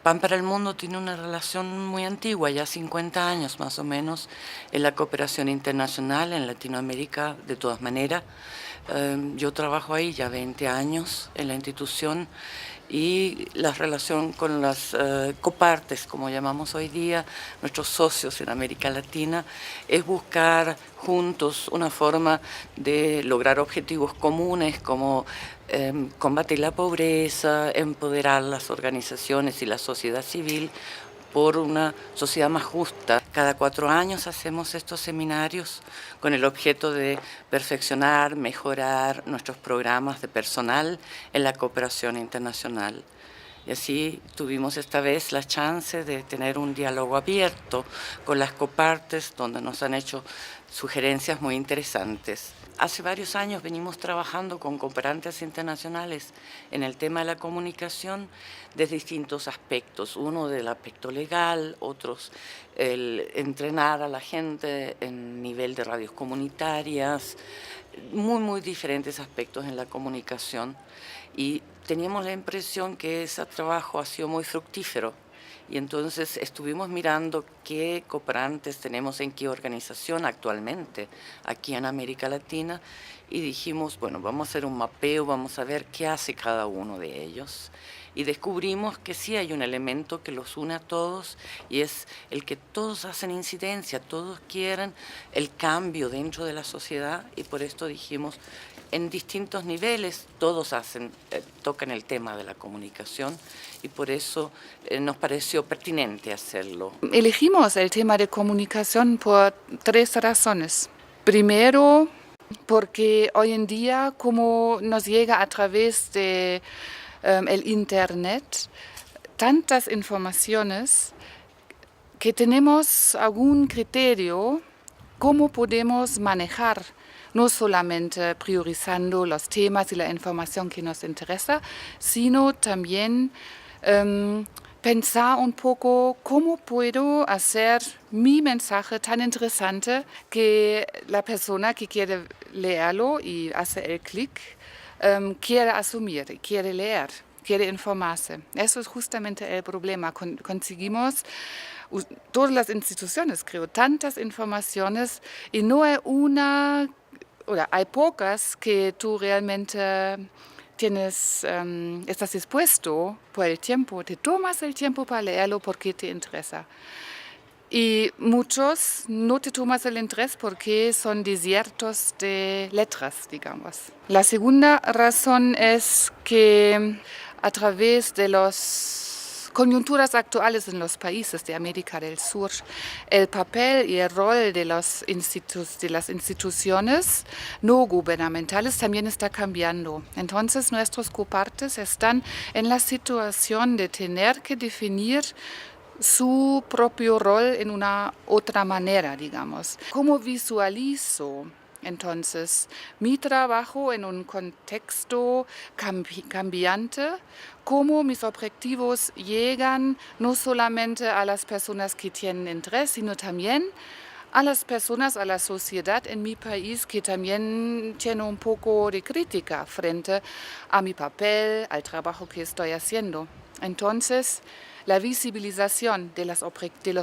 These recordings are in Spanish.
Pan para el Mundo tiene una relación muy antigua, ya 50 años más o menos, en la cooperación internacional en Latinoamérica, de todas maneras. Yo trabajo ahí ya 20 años en la institución y la relación con las copartes, como llamamos hoy día, nuestros socios en América Latina, es buscar juntos una forma de lograr objetivos comunes como combatir la pobreza, empoderar las organizaciones y la sociedad civil por una sociedad más justa. Cada 4 años hacemos estos seminarios con el objeto de perfeccionar, mejorar nuestros programas de personal en la cooperación internacional. Y así tuvimos esta vez la chance de tener un diálogo abierto con las copartes, donde nos han hecho sugerencias muy interesantes. Hace varios años venimos trabajando con cooperantes internacionales en el tema de la comunicación de distintos aspectos. Uno del aspecto legal, otros el entrenar a la gente en nivel de radios comunitarias, muy diferentes aspectos en la comunicación. Y teníamos la impresión que ese trabajo ha sido muy fructífero. Y entonces estuvimos mirando qué cooperantes tenemos en qué organización actualmente aquí en América Latina y dijimos, bueno, vamos a hacer un mapeo, vamos a ver qué hace cada uno de ellos. Y descubrimos que sí hay un elemento que los une a todos y es el que todos hacen incidencia, todos quieren el cambio dentro de la sociedad y por esto dijimos, en distintos niveles todos tocan el tema de la comunicación y por eso nos pareció pertinente hacerlo. Elegimos el tema de comunicación por 3 razones. Primero, porque hoy en día, como nos llega a través de el Internet, tantas informaciones que tenemos algún criterio cómo podemos manejar, no solamente priorizando los temas y la información que nos interesa, sino también pensar un poco cómo puedo hacer mi mensaje tan interesante que la persona que quiere leerlo y hace el clic quiere asumir, quiere leer, quiere informarse. Eso es justamente el problema. Conseguimos todas las instituciones, creo, tantas informaciones y no hay una, o hay pocas que tú realmente tienes, estás dispuesto por el tiempo, te tomas el tiempo para leerlo porque te interesa. Y muchos no te tomas el interés porque son desiertos de letras, digamos. La segunda razón es que a través de las coyunturas actuales en los países de América del Sur, el papel y el rol de las instituciones no gubernamentales también está cambiando. Entonces nuestros copartes están en la situación de tener que definir su propio rol en una otra manera, digamos. ¿Cómo visualizo entonces mi trabajo en un contexto cambiante? ¿Cómo mis objetivos llegan no solamente a las personas que tienen interés, sino también a las personas, a la sociedad en mi país que también tiene un poco de crítica frente a mi papel, al trabajo que estoy haciendo? Entonces, la visibilización de los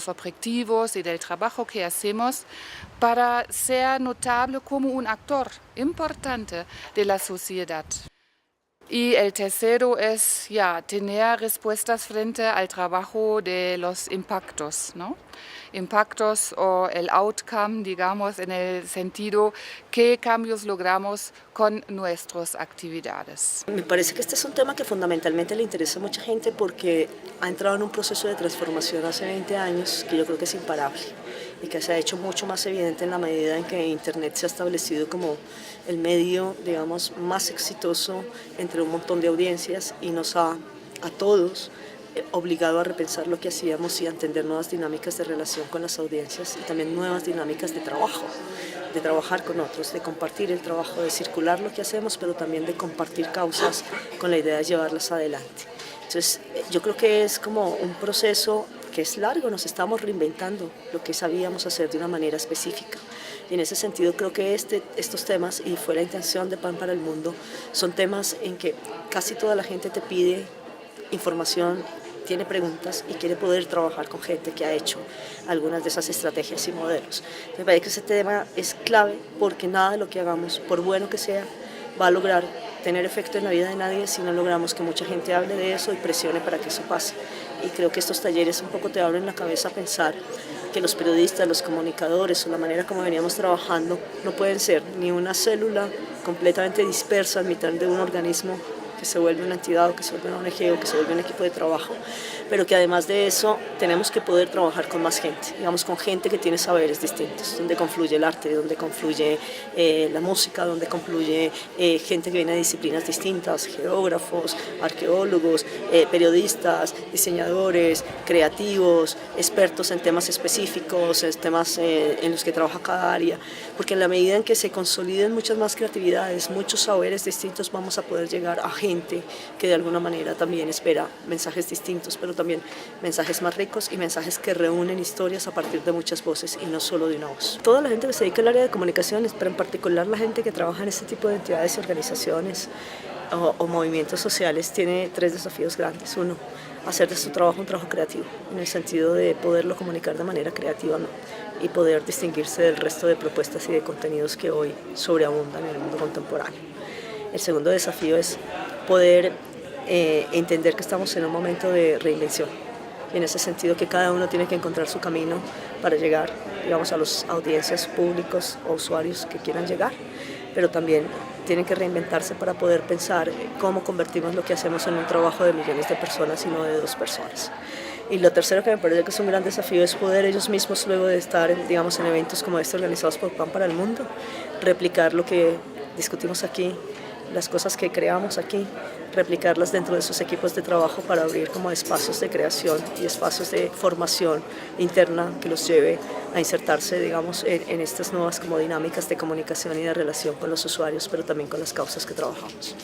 objetivos y del trabajo que hacemos para ser notable como un actor importante de la sociedad. Y el tercero es tener respuestas frente al trabajo de los impactos, ¿no? Impactos o el outcome, digamos, en el sentido qué cambios logramos con nuestras actividades. Me parece que este es un tema que fundamentalmente le interesa a mucha gente porque ha entrado en un proceso de transformación hace 20 años que yo creo que es imparable y que se ha hecho mucho más evidente en la medida en que Internet se ha establecido como el medio, digamos, más exitoso entre un montón de audiencias y nos ha a todos obligado a repensar lo que hacíamos y a entender nuevas dinámicas de relación con las audiencias y también nuevas dinámicas de trabajo, de trabajar con otros, de compartir el trabajo, de circular lo que hacemos, pero también de compartir causas con la idea de llevarlas adelante. Entonces, yo creo que es como un proceso que es largo, nos estamos reinventando lo que sabíamos hacer de una manera específica. Y en ese sentido creo que estos temas, y fue la intención de Pan para el Mundo, son temas en que casi toda la gente te pide información, tiene preguntas y quiere poder trabajar con gente que ha hecho algunas de esas estrategias y modelos. Me parece que ese tema es clave porque nada de lo que hagamos, por bueno que sea, va a lograr tener efecto en la vida de nadie si no logramos que mucha gente hable de eso y presione para que eso pase. Y creo que estos talleres un poco te abren la cabeza a pensar que los periodistas, los comunicadores o la manera como veníamos trabajando no pueden ser ni una célula completamente dispersa en mitad de un organismo que se vuelve una entidad o que se vuelve una ONG o que se vuelve un equipo de trabajo, pero que además de eso tenemos que poder trabajar con más gente, digamos con gente que tiene saberes distintos, donde confluye el arte, donde confluye la música, donde confluye gente que viene de disciplinas distintas, geógrafos, arqueólogos, periodistas, diseñadores, creativos, expertos en temas específicos, en temas en los que trabaja cada área, porque en la medida en que se consoliden muchas más creatividades, muchos saberes distintos, vamos a poder llegar a gente que de alguna manera también espera mensajes distintos, pero también mensajes más ricos y mensajes que reúnen historias a partir de muchas voces y no solo de una voz. Toda la gente que se dedica al área de comunicaciones, pero en particular la gente que trabaja en este tipo de entidades y organizaciones o movimientos sociales, tiene 3 desafíos grandes. Uno, hacer de su trabajo un trabajo creativo, en el sentido de poderlo comunicar de manera creativa, ¿no? Y poder distinguirse del resto de propuestas y de contenidos que hoy sobreabundan en el mundo contemporáneo. El segundo desafío es poder entender que estamos en un momento de reinvención. Y en ese sentido que cada uno tiene que encontrar su camino para llegar, digamos, a las audiencias públicos o usuarios que quieran llegar, pero también tienen que reinventarse para poder pensar cómo convertimos lo que hacemos en un trabajo de millones de personas y no de 2 personas. Y lo tercero que me parece que es un gran desafío es poder ellos mismos, luego de estar digamos, en eventos como este organizados por Pan para el Mundo, replicar lo que discutimos aquí, las cosas que creamos aquí, replicarlas dentro de sus equipos de trabajo para abrir como espacios de creación y espacios de formación interna que los lleve a insertarse, digamos, en estas nuevas como dinámicas de comunicación y de relación con los usuarios, pero también con las causas que trabajamos.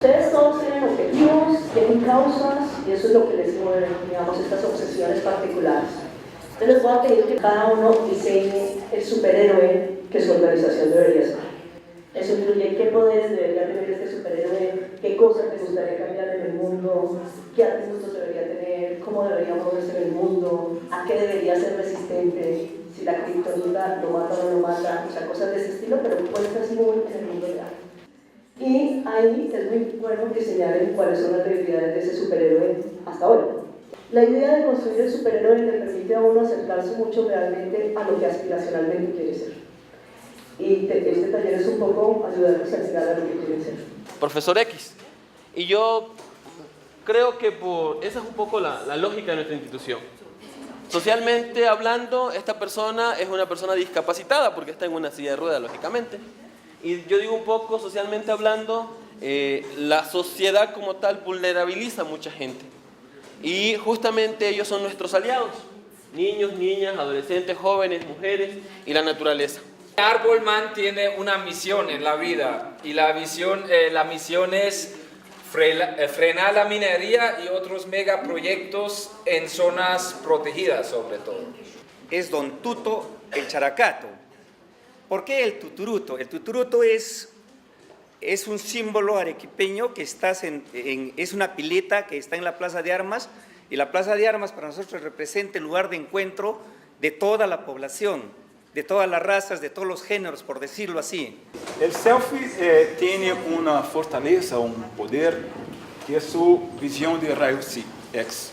Ustedes todos tienen objetivos, tienen causas y eso es lo que les mueve, digamos, estas obsesiones particulares. Entonces les voy a pedir que cada uno diseñe el superhéroe que su organización debería ser. Eso incluye qué poderes debería tener este superhéroe, qué cosas te gustaría cambiar en el mundo, qué atributos debería tener, cómo debería moverse en el mundo, a qué debería ser resistente, si la kriptonita lo mata o no lo mata, o sea, cosas de ese estilo, pero puestas muy en el mundo real. Y ahí es muy bueno diseñar cuáles son las debilidades de ese superhéroe hasta ahora. La idea de construir el superhéroe le permite a uno acercarse mucho realmente a lo que aspiracionalmente quiere ser. Y este taller es un poco ayudarles a llegar a lo que quieren ser. Profesor X. Y yo creo que esa es un poco la lógica de nuestra institución. Socialmente hablando, esta persona es una persona discapacitada porque está en una silla de ruedas, lógicamente. Y yo digo un poco, socialmente hablando, la sociedad como tal vulnerabiliza a mucha gente. Y justamente ellos son nuestros aliados. Niños, niñas, adolescentes, jóvenes, mujeres y la naturaleza. Arbolman tiene una misión en la vida y la misión es frenar la minería y otros megaproyectos en zonas protegidas sobre todo. Es Don Tuto el Characato. ¿Por qué el tuturuto? El tuturuto es un símbolo arequipeño que es una pileta que está en la Plaza de Armas, y la Plaza de Armas para nosotros representa el lugar de encuentro de toda la población, de todas las razas, de todos los géneros, por decirlo así. El selfie tiene una fortaleza, un poder, que es su visión de rayos X.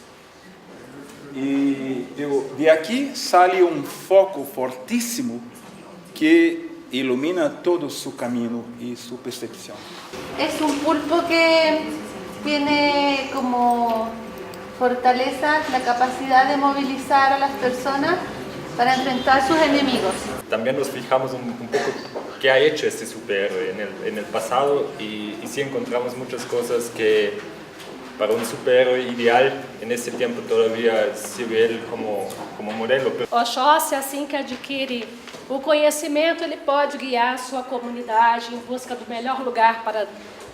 Y digo, de aquí sale un foco fortísimo que ilumina todo su camino y su percepción. Es un pulpo que tiene como fortaleza la capacidad de movilizar a las personas para enfrentar a sus enemigos. También nos fijamos un poco qué ha hecho este superhéroe en el pasado y sí encontramos muchas cosas que para un superhéroe ideal, nesse tempo todavía se vê ele como modelo. Oxóssi, assim que adquire o conhecimento, ele pode guiar a sua comunidade em busca do melhor lugar para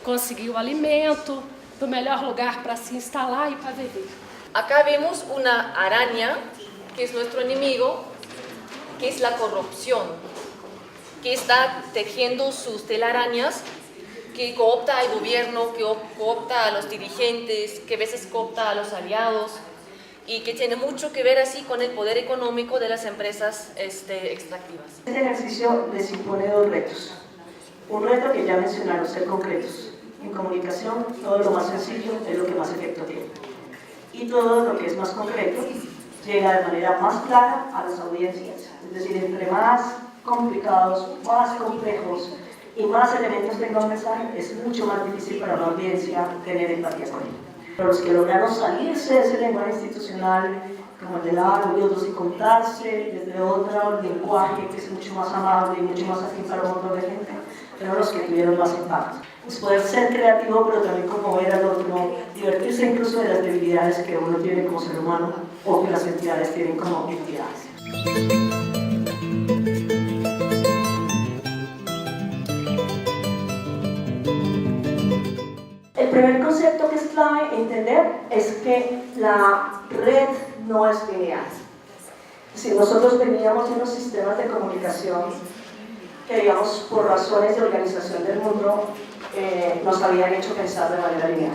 conseguir o alimento, do melhor lugar para se instalar y para vivir. Acá vemos una araña, que es nuestro enemigo, que es la corrupción, que está tejiendo sus telarañas, que coopta al gobierno, que coopta a los dirigentes, que a veces coopta a los aliados, y que tiene mucho que ver así con el poder económico de las empresas extractivas. Este ejercicio les impone dos retos. Un reto que ya mencionaron, ser concretos. En comunicación, todo lo más sencillo es lo que más efecto tiene. Y todo lo que es más concreto llega de manera más clara a las audiencias. Es decir, entre más complicados, más complejos y más elementos tenga un mensaje, es mucho más difícil para una audiencia tener empatía con él. Pero los que lograron salirse de ese lenguaje institucional, como el de largo y otros, y contarse desde otro lenguaje que es mucho más amable y mucho más afín para un montón de gente, fueron los que tuvieron más impacto. Es poder ser creativo, pero también conmover al otro, divertirse incluso de las debilidades que uno tiene como ser humano o que las entidades tienen como entidades. El primer concepto que es clave entender es que la red no es lineal. Es decir, nosotros veníamos de unos sistemas de comunicación que, digamos, por razones de organización del mundo, nos habían hecho pensar de manera lineal.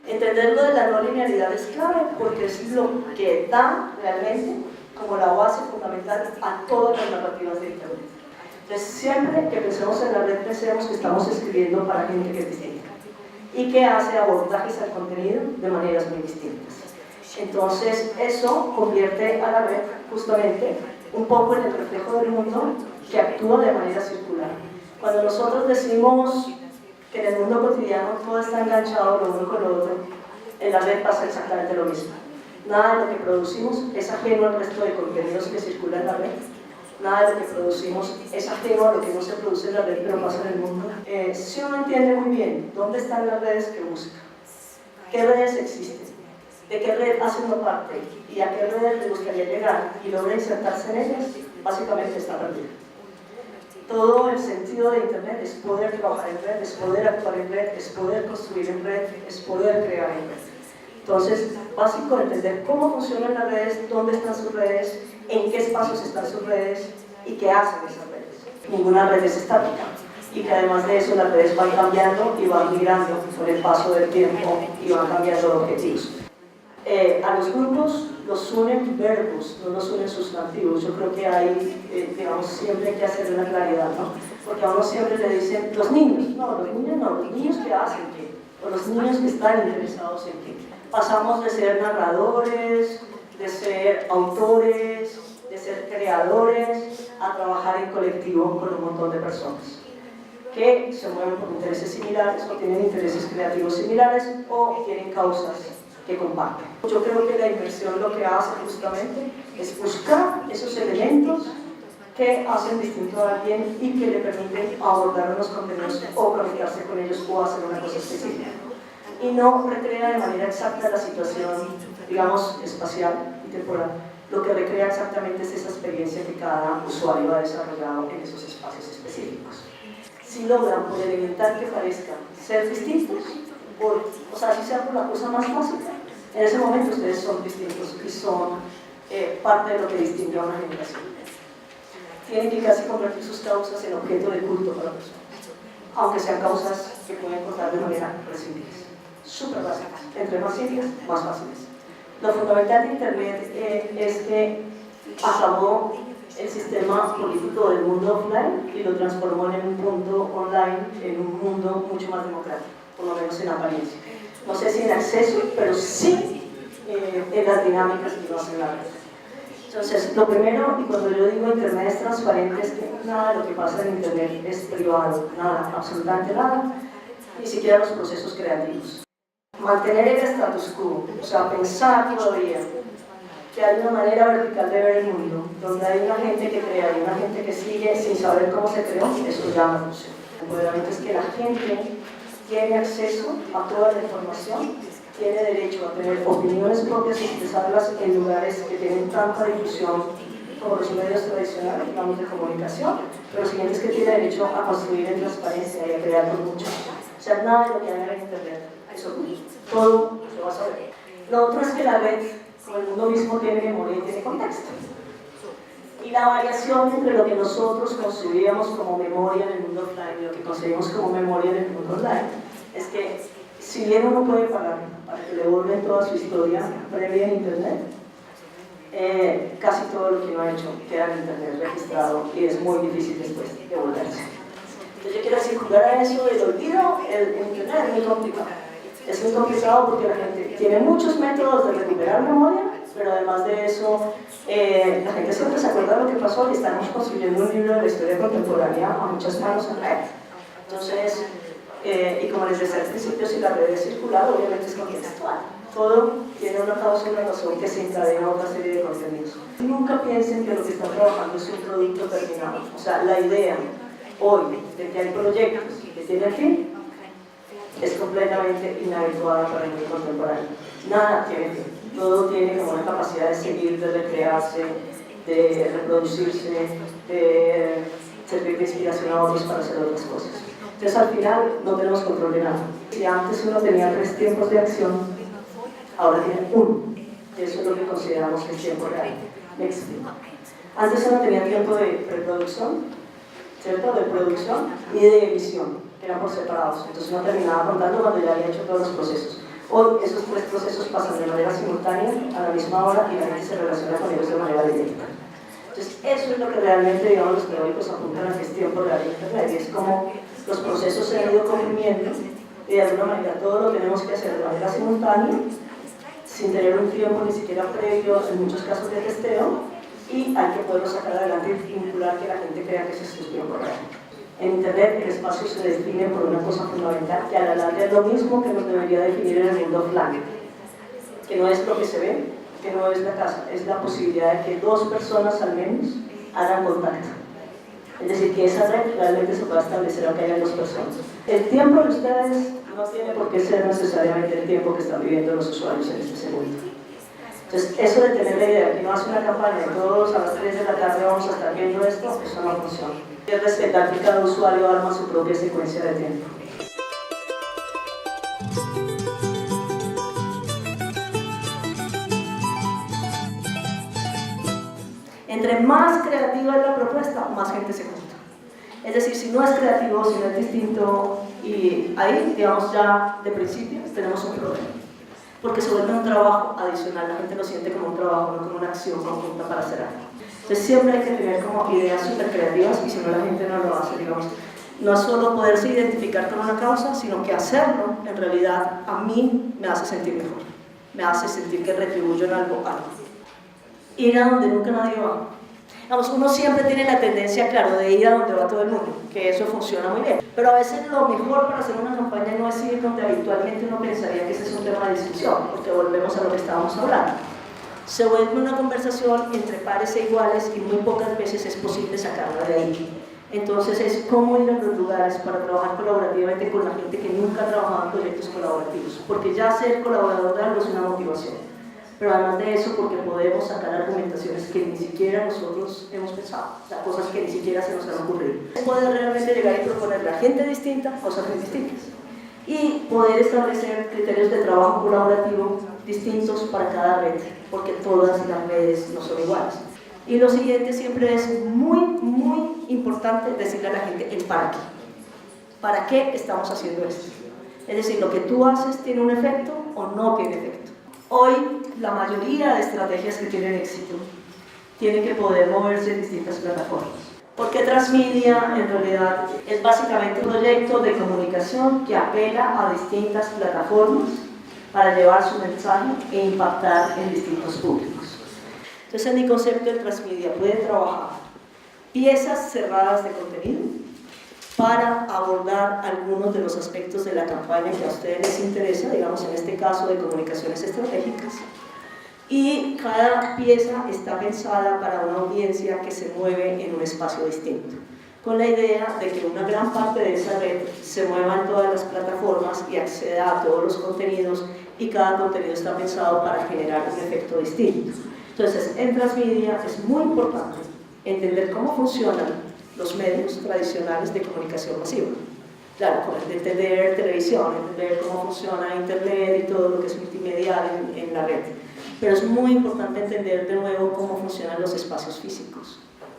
Entender lo de la no linealidad es clave porque es lo que da realmente como la base fundamental a todas las narrativas de Internet. Entonces, siempre que pensemos en la red, pensemos que estamos escribiendo para gente que es distinta y que hace abordajes al contenido de maneras muy distintas. Entonces, eso convierte a la red justamente un poco en el reflejo del mundo que actúa de manera circular. Cuando nosotros decimos que en el mundo cotidiano todo está enganchado lo uno con lo otro, en la red pasa exactamente lo mismo. Nada de lo que producimos es ajeno al resto de contenidos que circulan en la red. Nada de lo que producimos es ajeno a lo que no se produce en la red, pero pasa en el mundo. Si uno entiende muy bien dónde están las redes que busca, qué redes existen, de qué red hace una parte y a qué redes le gustaría llegar y logra insertarse en ellas, básicamente está perdido. Todo el sentido de Internet es poder trabajar en red, es poder actuar en red, es poder construir en red, es poder crear en red. Entonces, básico entender cómo funcionan las redes, dónde están sus redes, en qué espacios están sus redes y qué hacen esas redes. Ninguna red es estática y que además de eso las redes van cambiando y van migrando con el paso del tiempo y van cambiando de objetivos. A los grupos los unen verbos, no los unen sustantivos. Yo creo que ahí, digamos, siempre hay que hacer una claridad, ¿no? Porque a uno siempre le dicen, los niños. No, los niños no, los niños que hacen qué, o los niños que están interesados en qué. Pasamos de ser narradores, de ser autores, de ser creadores, a trabajar en colectivo con un montón de personas que se mueven por intereses similares o tienen intereses creativos similares o tienen causas que comparten. Yo creo que la inversión lo que hace justamente es buscar esos elementos que hacen distinto a alguien y que le permiten abordar unos contenidos o conectarse con ellos o hacer una cosa específica. Y no recrea de manera exacta la situación, digamos, espacial y temporal. Lo que recrea exactamente es esa experiencia que cada usuario ha desarrollado en esos espacios específicos. Si logran, por elemental que parezca, ser distintos, o sea, si sea por la cosa más básica, en ese momento ustedes son distintos y son parte de lo que distingue a una generación. Tienen que casi convertir sus causas en objeto de culto para la persona, aunque sean causas que pueden contar de manera prescindibles. Súper básicas, entre más simples, más fáciles. Lo fundamental de Internet es que acabó el sistema político del mundo offline y lo transformó en un mundo online, en un mundo mucho más democrático, por lo menos en apariencia. No sé si en acceso, pero sí en las dinámicas que lo hacen la red. Entonces, lo primero, y cuando yo digo Internet es transparente, es que nada de lo que pasa en Internet es privado, nada, absolutamente nada, ni siquiera los procesos creativos. Mantener el status quo, o sea, pensar todavía que hay una manera vertical de ver el mundo, donde hay una gente que crea y una gente que sigue sin saber cómo se creó, eso llama atención. El empoderamiento es que la gente tiene acceso a toda la información tiene derecho a tener opiniones propias y expresarlas en lugares que tienen tanta difusión como los medios tradicionales, digamos, de comunicación, pero lo siguiente es que tiene derecho a construir en transparencia y a crear con mucho. O sea, nada de lo que haga en Internet es oculto, todo se va a saber. Lo otro es que la red, como el mundo mismo, tiene memoria y tiene contexto. Y la variación entre lo que nosotros construíamos como memoria en el mundo offline y lo que conseguimos como memoria en el mundo online es que, si bien uno puede pagar para que le borren toda su historia previa en Internet, casi todo lo que uno ha hecho queda en Internet registrado y es muy difícil después devolverse. Entonces yo quiero decir, jugar a eso del olvido en Internet es muy complicado. Es muy complicado porque la gente tiene muchos métodos de recuperar memoria, pero además de eso, la gente siempre se acuerda de lo que pasó y estamos construyendo un libro de la historia contemporánea a muchas manos en red. Entonces, y como les decía al principio, si la red es circular, obviamente es contextual. Todo tiene una causa y una razón que se encadena a otra serie de contenidos. Nunca piensen que lo que están trabajando es un producto terminado. O sea, la idea hoy de que hay proyectos que tienen fin es completamente inadecuada para el mundo contemporáneo. Nada tiene fin. Todo tiene como una capacidad de seguir, de recrearse, de reproducirse, de servir de inspiración a otros para hacer otras cosas. Entonces al final no tenemos control de nada. Si antes uno tenía 3 tiempos de acción, ahora tiene 1. Eso es lo que consideramos el tiempo real. Me explico. Antes uno tenía tiempo de reproducción, ¿cierto? De producción y de emisión, que eran por separados. Entonces uno terminaba contando cuando ya había hecho todos los procesos. Hoy esos 3 procesos pasan de manera simultánea, a la misma hora, y la gente se relaciona con ellos de manera directa. Entonces eso es lo que realmente, digamos, los teóricos apuntan a que es tiempo real de Internet, y es como los procesos se han ido comprimiendo y de alguna manera todo lo tenemos que hacer de manera simultánea, sin tener un tiempo ni siquiera previo, en muchos casos de testeo, y hay que poderlo sacar adelante y vincular que la gente crea que ese es su tiempo real. En Internet el espacio se define por una cosa fundamental que a la larga es lo mismo que nos debería definir en el mundo offline, que no es lo que se ve, que no es la casa, es la posibilidad de que 2 personas al menos hagan contacto. Es decir, que esa red realmente se pueda establecer aunque haya 2 personas. El tiempo de ustedes no tiene por qué ser necesariamente el tiempo que están viviendo los usuarios en este segundo. Entonces, eso de tener la idea que no hace una campaña de todos a las 3 de la tarde vamos a estar viendo esto, eso no funciona. Es respetar que cada usuario arma su propia secuencia de tiempo. Entre más creativa es la propuesta, más gente se junta. Es decir, si no es creativo, si no es distinto, y ahí, digamos, ya de principio tenemos un problema. Porque se vuelve un trabajo adicional, la gente lo siente como un trabajo, no como una acción conjunta para hacer algo. Entonces siempre hay que tener como ideas súper creativas y si no la gente no lo hace, digamos. No es solo poderse identificar con una causa, sino que hacerlo en realidad a mí me hace sentir mejor. Me hace sentir que retribuyo en algo. Ir a donde nunca nadie va. Vamos, uno siempre tiene la tendencia, claro, de ir a donde va todo el mundo, que eso funciona muy bien. Pero a veces lo mejor para hacer una campaña no es ir donde habitualmente uno pensaría que ese es un tema de discusión, porque volvemos a lo que estábamos hablando. Se vuelve una conversación entre pares e iguales y muy pocas veces es posible sacarla de ahí. Entonces es cómo ir a los lugares para trabajar colaborativamente con la gente que nunca ha trabajado en proyectos colaborativos, porque ya ser colaborador de algo es una motivación. Pero además de eso, porque podemos sacar argumentaciones que ni siquiera nosotros hemos pensado, o sea, cosas que ni siquiera se nos han ocurrido. Poder realmente llegar y proponerle a gente distinta cosas muy distintas. Y poder establecer criterios de trabajo colaborativo distintos para cada red, porque todas las redes no son iguales. Y lo siguiente siempre es muy importante decirle a la gente el para qué. ¿Para qué estamos haciendo esto? Es decir, lo que tú haces tiene un efecto o no tiene efecto. Hoy la mayoría de estrategias que tienen éxito tienen que poder moverse en distintas plataformas. Porque Transmedia en realidad es básicamente un proyecto de comunicación que apela a distintas plataformas para llevar su mensaje e impactar en distintos públicos. Entonces, en mi concepto de Transmedia puede trabajar piezas cerradas de contenido para abordar algunos de los aspectos de la campaña que a ustedes les interesa, digamos en este caso de comunicaciones estratégicas, y cada pieza está pensada para una audiencia que se mueve en un espacio distinto, con la idea de que una gran parte de esa red se mueva en todas las plataformas y acceda a todos los contenidos y cada contenido está pensado para generar un efecto distinto. Entonces, en transmedia es muy importante entender cómo funcionan los medios tradicionales de comunicación masiva. Claro, entender televisión, entender cómo funciona internet y todo lo que es multimedial en la red. Pero es muy importante entender de nuevo cómo funcionan los espacios físicos,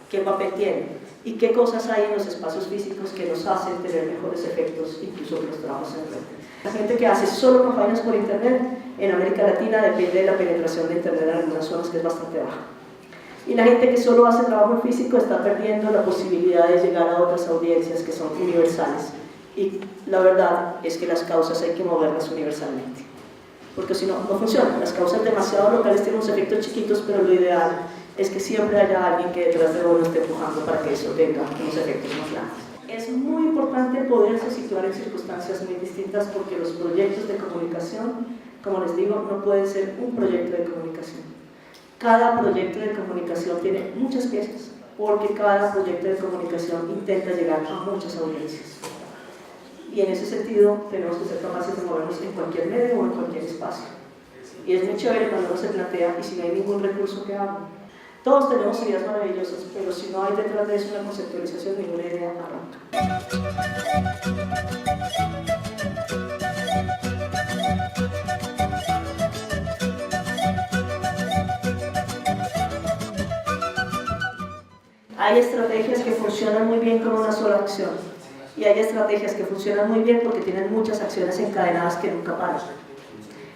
qué papel tienen y qué cosas hay en los espacios físicos que nos hacen tener mejores efectos incluso que los trabajos en red. La gente que hace solo campañas por internet en América Latina depende de la penetración de internet en algunas zonas que es bastante baja. Y la gente que solo hace trabajo en físico está perdiendo la posibilidad de llegar a otras audiencias que son universales. Y la verdad es que las causas hay que moverlas universalmente, porque si no, no funciona. Las causas demasiado locales tienen unos efectos chiquitos, pero lo ideal es que siempre haya alguien que detrás de uno esté empujando para que eso tenga unos efectos más grandes. Es muy importante poderse situar en circunstancias muy distintas porque los proyectos de comunicación, como les digo, no pueden ser un proyecto de comunicación. Cada proyecto de comunicación tiene muchas piezas, porque cada proyecto de comunicación intenta llegar a muchas audiencias. Y en ese sentido tenemos que ser capaces de movernos en cualquier medio o en cualquier espacio. Y es muy chévere cuando uno se plantea, y si no hay ningún recurso, ¿qué hago? Todos tenemos ideas maravillosas, pero si no hay detrás de eso una conceptualización, ninguna idea arranca. Hay estrategias que funcionan muy bien con una sola acción. Y hay estrategias que funcionan muy bien porque tienen muchas acciones encadenadas que nunca paran.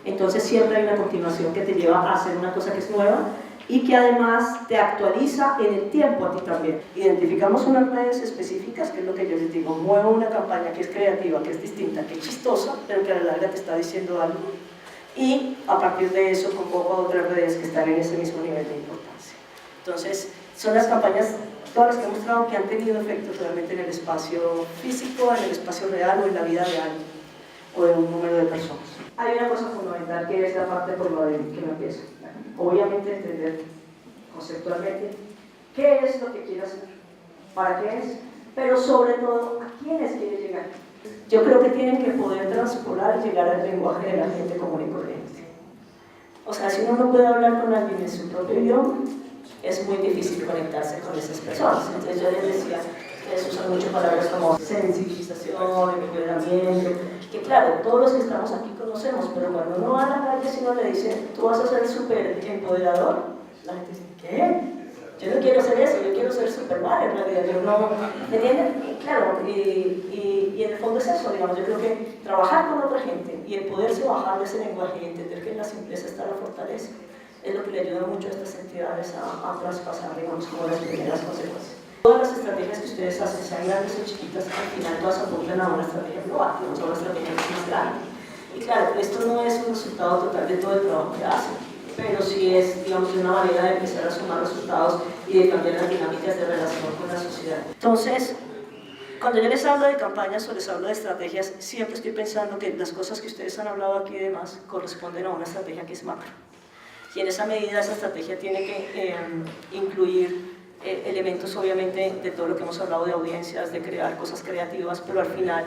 Entonces siempre hay una continuación que te lleva a hacer una cosa que es nueva y que además te actualiza en el tiempo a ti también. Identificamos unas redes específicas, que es lo que yo les digo, muevo una campaña que es creativa, que es distinta, que es chistosa, pero que a la larga te está diciendo algo. Y a partir de eso convoco a otras redes que están en ese mismo nivel de importancia. Entonces, son las campañas, todas las que he mostrado, que han tenido efectos realmente en el espacio físico, en el espacio real o en la vida real, o en un número de personas. Hay una cosa fundamental que es la parte por la que me empiezo. Obviamente entender conceptualmente qué es lo que quiere hacer, para qué es, pero sobre todo a quiénes quiere llegar. Yo creo que tienen que poder transpolar y llegar al lenguaje de la gente común y corriente. O sea, si uno no puede hablar con alguien en su propio idioma, es muy difícil conectarse con esas personas. Entonces yo les decía, ustedes usan mucho palabras como sensibilización, empoderamiento, que claro, todos los que estamos aquí conocemos, pero cuando uno va a la calle, si uno le dice, tú vas a ser súper empoderador, la gente dice, ¿qué? Yo no quiero ser eso, yo quiero ser Superman, en realidad, yo no, ¿me entienden? Claro, y en el fondo es eso, digamos, yo creo que trabajar con otra gente y el poderse bajar de ese lenguaje y entender que en la simpleza está la fortaleza, es lo que le ayuda mucho a estas entidades a traspasar, digamos, como las primeras consecuencias. Todas las estrategias que ustedes hacen, sean grandes o chiquitas, al final todas apuntan a una estrategia global, digamos, a una estrategia más grande. Y claro, esto no es un resultado total de todo el trabajo que hacen, pero sí es, digamos, una manera de empezar a sumar resultados y de cambiar las dinámicas de relación con la sociedad. Entonces, cuando yo les hablo de campañas o les hablo de estrategias, siempre estoy pensando que las cosas que ustedes han hablado aquí y demás corresponden a una estrategia que es macro. Y en esa medida esa estrategia tiene que incluir elementos obviamente de todo lo que hemos hablado de audiencias, de crear cosas creativas, pero al final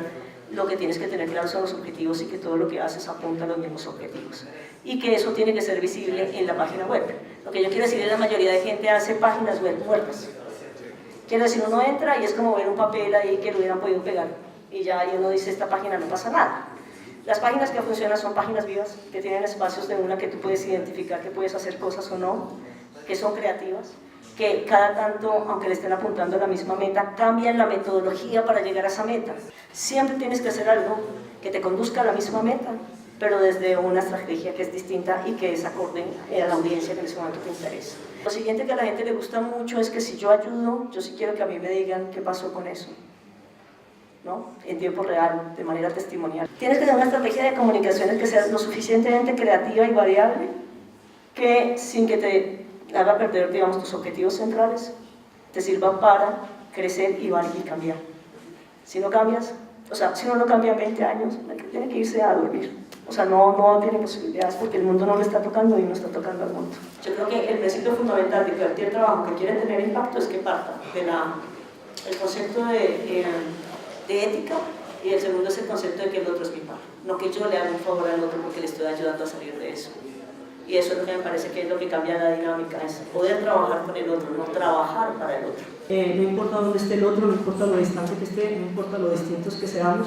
lo que tienes que tener claro son los objetivos y que todo lo que haces apunta a los mismos objetivos. Y que eso tiene que ser visible en la página web. Lo que yo quiero decir es que la mayoría de gente hace páginas web muertas. Quiero decir, uno entra y es como ver un papel ahí que lo hubieran podido pegar. Y ya y uno dice, esta página no pasa nada. Las páginas que funcionan son páginas vivas, que tienen espacios de una que tú puedes identificar que puedes hacer cosas o no, que son creativas, que cada tanto, aunque le estén apuntando a la misma meta, cambian la metodología para llegar a esa meta. Siempre tienes que hacer algo que te conduzca a la misma meta, pero desde una estrategia que es distinta y que es acorde a la audiencia que en ese momento te interesa. Lo siguiente que a la gente le gusta mucho es que si yo ayudo, yo sí quiero que a mí me digan qué pasó con eso, ¿no? En tiempo real, de manera testimonial. Tienes que tener una estrategia de comunicaciones que sea lo suficientemente creativa y variable, que sin que te haga perder, digamos, tus objetivos centrales, te sirva para crecer y cambiar. Si no cambias, o sea, si uno no cambia en 20 años, tiene que irse a dormir. O sea, no tiene posibilidades porque el mundo no le está tocando y no está tocando al mundo. Yo creo que el principio fundamental de cualquier trabajo que quiere tener impacto es que parta del concepto de ética, y el segundo es el concepto de que el otro es mi par. no que yo le haga un favor al otro porque le estoy ayudando a salir de eso. Y eso es lo que me parece que es lo que cambia la dinámica, es poder trabajar con el otro, no trabajar para el otro. No importa dónde esté el otro, no importa lo distante que esté, no importa lo distintos que seamos,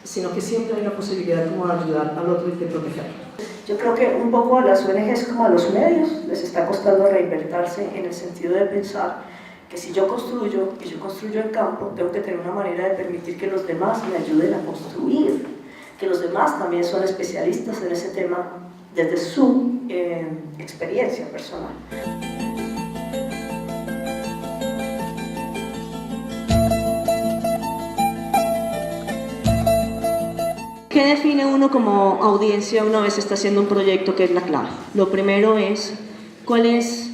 sino que siempre hay una posibilidad como de ayudar al otro y de protegerlo. Yo creo que un poco a las ONGs como a los medios les está costando reinventarse en el sentido de pensar que si yo construyo en campo, tengo que tener una manera de permitir que los demás me ayuden a construir, que los demás también son especialistas en ese tema desde su experiencia personal. ¿Qué define uno como audiencia una vez está haciendo un proyecto? Que es la clave. Lo primero es, ¿cuál es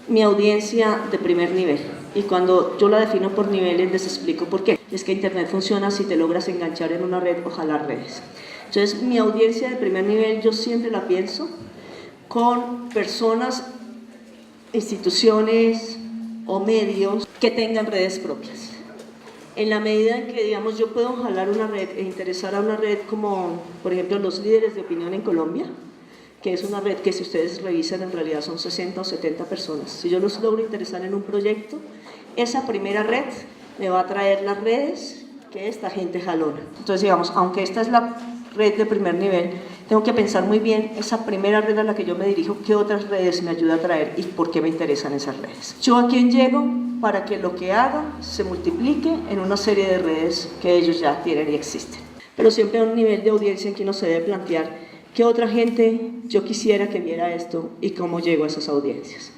mi audiencia de primer nivel? Y cuando yo la defino por niveles, les explico por qué. Es que Internet funciona si te logras enganchar en una red o jalar redes. Entonces, mi audiencia de primer nivel yo siempre la pienso con personas, instituciones o medios que tengan redes propias. En la medida en que, digamos, yo puedo jalar una red e interesar a una red como, por ejemplo, los líderes de opinión en Colombia, que es una red que si ustedes revisan en realidad son 60 o 70 personas. Si yo los logro interesar en un proyecto, esa primera red me va a traer las redes que esta gente jalona. Entonces, digamos, aunque esta es la red de primer nivel, tengo que pensar muy bien esa primera red a la que yo me dirijo, qué otras redes me ayuda a traer y por qué me interesan esas redes. Yo a quién llego para que lo que haga se multiplique en una serie de redes que ellos ya tienen y existen. Pero siempre a un nivel de audiencia en que uno se debe plantear qué otra gente yo quisiera que viera esto y cómo llego a esas audiencias.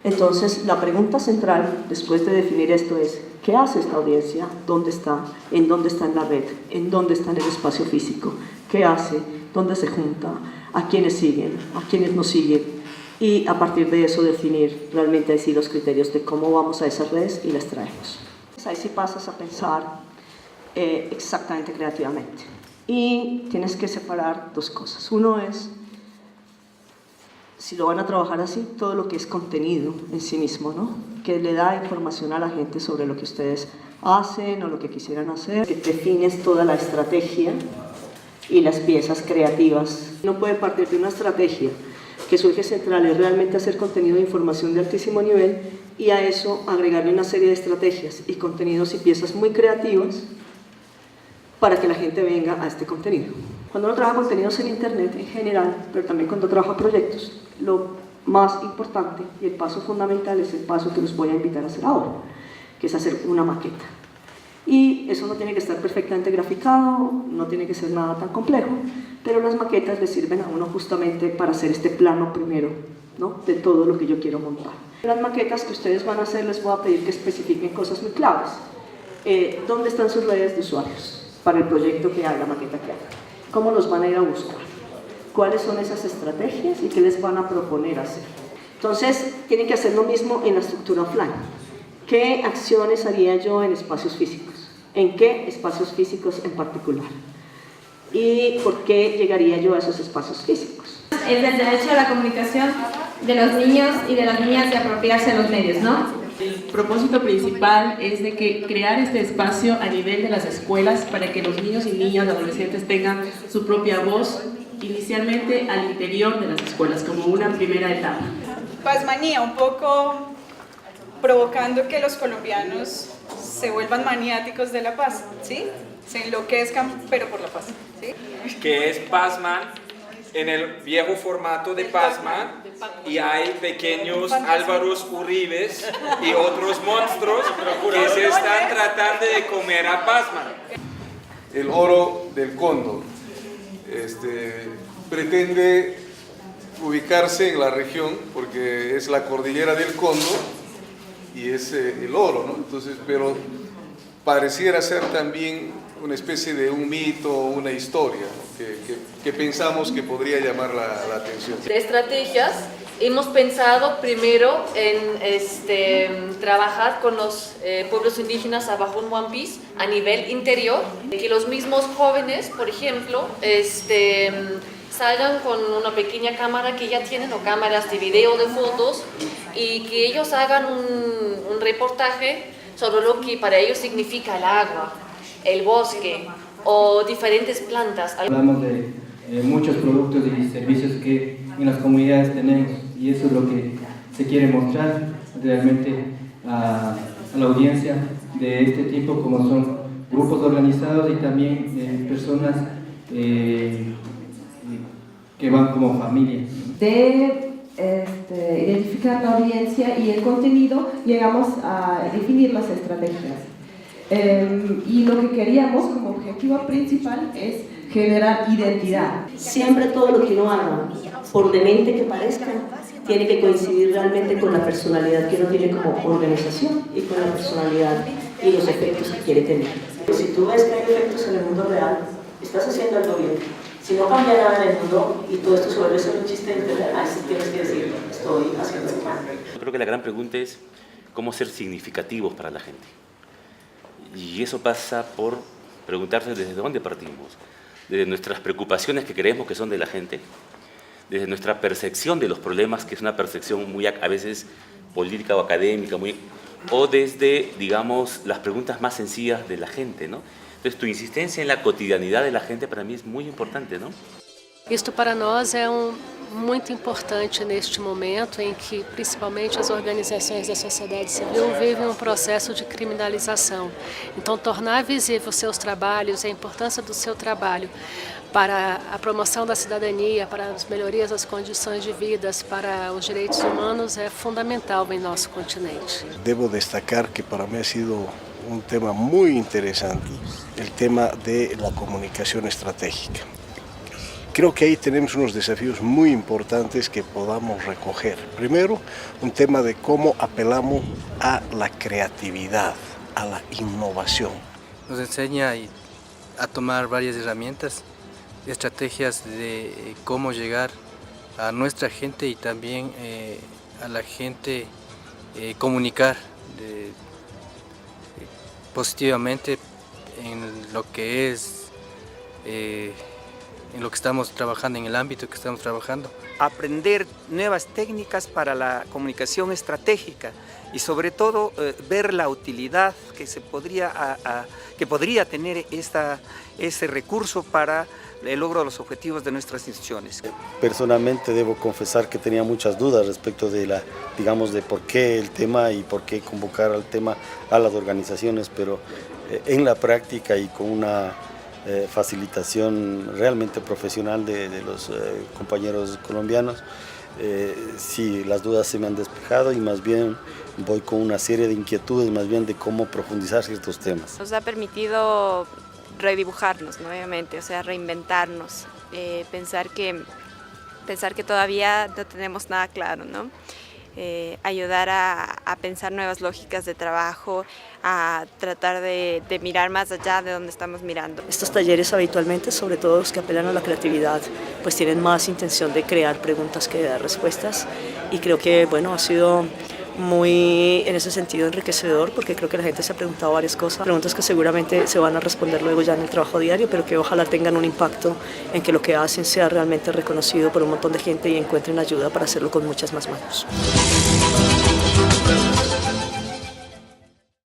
Entonces, la pregunta central, después de definir esto, es ¿qué hace esta audiencia? ¿Dónde está? ¿En dónde está en la red? ¿En dónde está en el espacio físico? ¿Qué hace? ¿Dónde se junta? ¿A quiénes siguen? ¿A quiénes no siguen? Y a partir de eso definir realmente ahí sí los criterios de cómo vamos a esas redes y las traemos. Ahí sí pasas a pensar exactamente creativamente. Y tienes que separar dos cosas. Uno es, si lo van a trabajar así, todo lo que es contenido en sí mismo, ¿no? Que le da información a la gente sobre lo que ustedes hacen o lo que quisieran hacer. Que defines toda la estrategia y las piezas creativas. No puede partir de una estrategia que su eje central es realmente hacer contenido de información de altísimo nivel y a eso agregarle una serie de estrategias y contenidos y piezas muy creativas para que la gente venga a este contenido. Cuando uno trabaja contenidos en Internet en general, pero también cuando trabaja proyectos, lo más importante y el paso fundamental es el paso que los voy a invitar a hacer ahora, que es hacer una maqueta. Y eso no tiene que estar perfectamente graficado, no tiene que ser nada tan complejo, pero las maquetas le sirven a uno justamente para hacer este plano primero, ¿no? De todo lo que yo quiero montar. Las maquetas que ustedes van a hacer les voy a pedir que especifiquen cosas muy claves. ¿Dónde están sus redes de usuarios para el proyecto que haga, la maqueta que haga? ¿Cómo los van a ir a buscar? ¿Cuáles son esas estrategias y qué les van a proponer hacer? Entonces, tienen que hacer lo mismo en la estructura offline. ¿Qué acciones haría yo en espacios físicos? ¿En qué espacios físicos en particular? ¿Y por qué llegaría yo a esos espacios físicos? Es el derecho a la comunicación de los niños y de las niñas de apropiarse de los medios, ¿no? El propósito principal es de que crear este espacio a nivel de las escuelas para que los niños y niñas, adolescentes tengan su propia voz, inicialmente al interior de las escuelas, como una primera etapa. Pazmanía, un poco provocando que los colombianos se vuelvan maniáticos de la paz, ¿sí? Se enloquezcan, pero por la paz, ¿sí? Que es Pazman en el viejo formato de Pazman, y hay pequeños Álvaros Uribes y otros monstruos que se están tratando de comer a Pazman. El oro del cóndor pretende ubicarse en la región porque es la cordillera del Cóndor y es el oro, ¿no? Entonces, pero pareciera ser también una especie de un mito o una historia, ¿no? que pensamos que podría llamar la atención. De estrategias, hemos pensado primero en trabajar con los pueblos indígenas Abajún Huampis a nivel interior, que los mismos jóvenes, por ejemplo, salgan con una pequeña cámara que ya tienen o cámaras de video, de fotos, y que ellos hagan un reportaje sobre lo que para ellos significa el agua, el bosque, o diferentes plantas. Hablamos de muchos productos y servicios que en las comunidades tenemos y eso es lo que se quiere mostrar realmente a la audiencia de este tipo, como son grupos organizados y también personas que van como familia. De identificar la audiencia y el contenido, llegamos a definir las estrategias. Y lo que queríamos como objetivo principal es generar identidad. Siempre todo lo que uno haga, por demente que parezca, tiene que coincidir realmente con la personalidad que uno tiene como organización y con la personalidad y los efectos que quiere tener. Si tú ves que hay efectos en el mundo real, estás haciendo algo bien. Si no cambia nada en el mundo y todo esto se vuelve solo un chiste de internet, ahí sí tienes que decir, estoy haciendo algo mal. Yo creo que la gran pregunta es cómo ser significativos para la gente. Y eso pasa por preguntarse desde dónde partimos, desde nuestras preocupaciones que creemos que son de la gente, desde nuestra percepción de los problemas, que es una percepción muy a veces política o académica, o desde, digamos, las preguntas más sencillas de la gente, ¿no? Entonces, tu insistencia en la cotidianidad de la gente para mí es muy importante, ¿no? Isto para nós é muito importante neste momento em que, principalmente, as organizações da sociedade civil vivem um processo de criminalização. Então, tornar visível os seus trabalhos, a importância do seu trabalho para a promoção da cidadania, para as melhorias das condições de vida, para os direitos humanos é fundamental em nosso continente. Debo destacar que para mí ha sido un tema muy interesante, el tema de la comunicación estratégica. Creo que ahí tenemos unos desafíos muy importantes que podamos recoger. Primero, un tema de cómo apelamos a la creatividad, a la innovación. Nos enseña a tomar varias herramientas, estrategias de cómo llegar a nuestra gente y también a la gente comunicar positivamente en lo que es, en lo que estamos trabajando, en el ámbito que estamos trabajando. Aprender nuevas técnicas para la comunicación estratégica y sobre todo ver la utilidad que podría tener ese recurso para el logro de los objetivos de nuestras instituciones. Personalmente debo confesar que tenía muchas dudas respecto de de por qué el tema y por qué convocar al tema a las organizaciones, pero en la práctica y con una facilitación realmente profesional de los compañeros colombianos, sí, las dudas se me han despejado y más bien voy con una serie de inquietudes más bien de cómo profundizar ciertos temas. Nos ha permitido redibujarnos nuevamente, o sea, reinventarnos, pensar que todavía no tenemos nada claro, ¿no? Ayudar a pensar nuevas lógicas de trabajo, a tratar de mirar más allá de donde estamos mirando. Estos talleres habitualmente, sobre todo los que apelan a la creatividad, pues tienen más intención de crear preguntas que de dar respuestas, y creo que bueno, ha sido muy en ese sentido enriquecedor, porque creo que la gente se ha preguntado varias cosas, preguntas que seguramente se van a responder luego ya en el trabajo diario, pero que ojalá tengan un impacto en que lo que hacen sea realmente reconocido por un montón de gente y encuentren ayuda para hacerlo con muchas más manos.